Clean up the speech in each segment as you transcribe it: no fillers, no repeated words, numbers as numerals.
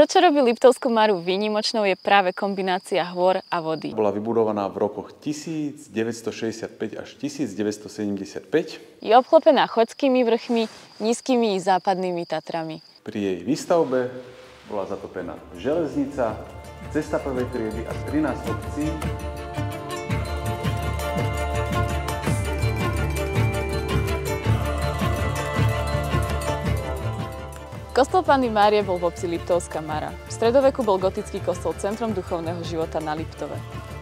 To, čo robí Liptovskú Maru výnimočnou, je práve kombinácia hôr a vody. Bola vybudovaná v rokoch 1965 až 1975. Je obklopená choďskými vrchmi, nízkymi i západnými Tatrami. Pri jej výstavbe bola zatopená železnica, cesta prvej triedy a 13 obcí. Kostol Panny Márie bol v obci Liptovská Mara. V stredoveku bol gotický kostol centrom duchovného života na Liptove.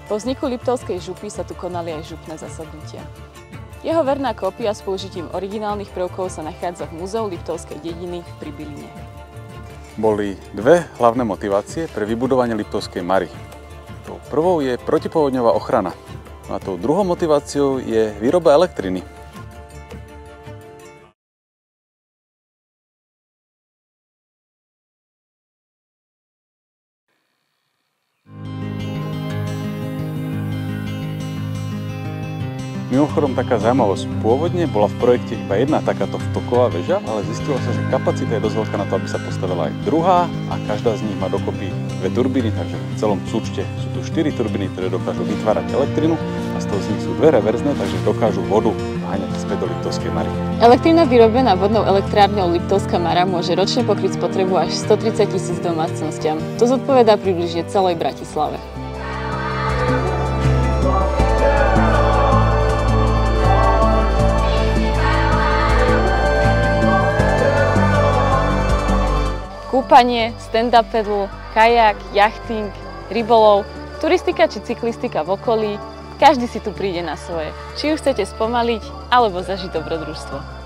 Po vzniku Liptovskej župy sa tu konali aj župné zasadnutia. Jeho verná kópia s použitím originálnych prvkov sa nachádza v Múzeu Liptovskej dediny v Pribiline. Boli dve hlavné motivácie pre vybudovanie Liptovskej Mary. Tou prvou je protipovodňová ochrana, a tou druhou motiváciou je výroba elektriny. Mimochodom, taká zaujímavosť. Pôvodne bola v projekte iba jedna takáto vtoková väža, ale zistilo sa, že kapacita je dosť veľká na to, aby sa postavila aj druhá a každá z nich má dokopy dve turbíny, takže v celom súčte sú tu 4 turbíny, ktoré dokážu vytvárať elektrinu a z toho z nich sú dve reverzné, takže dokážu vodu naháňať späť do Liptovskej Mary. Elektrína vyrobená vodnou elektrárňou Liptovská Mara môže ročne pokryť spotrebu až 130 000 domácnostiam. To zodpovedá približne celej Bratislave. Kúpanie, stand-up paddle, kajak, jachting, rybolov, turistika či cyklistika v okolí, každý si tu príde na svoje. Či už chcete spomaliť, alebo zažiť dobrodružstvo.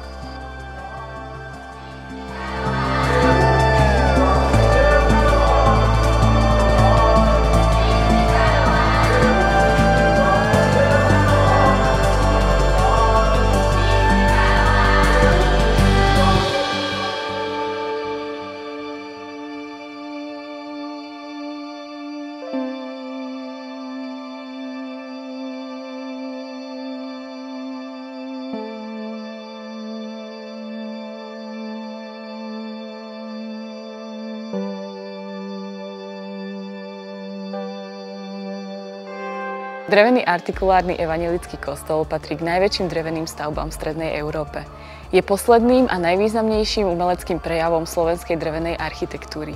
Drevený artikulárny evanjelický kostol patrí k najväčším dreveným stavbám v strednej Európe. Je posledným a najvýznamnejším umeleckým prejavom slovenskej drevenej architektúry.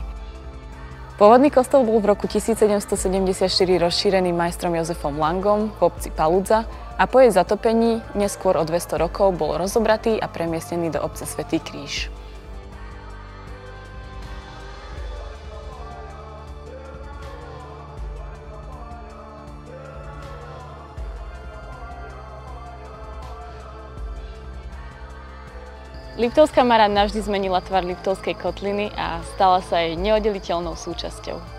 Pôvodný kostol bol v roku 1774 rozšírený majstrom Jozefom Langom v obci Paludza a po jej zatopení neskôr o 200 rokov bol rozobratý a premiestnený do obce Svätý Kríž. Liptovská Mara navždy zmenila tvar Liptovskej kotliny a stala sa jej neoddeliteľnou súčasťou.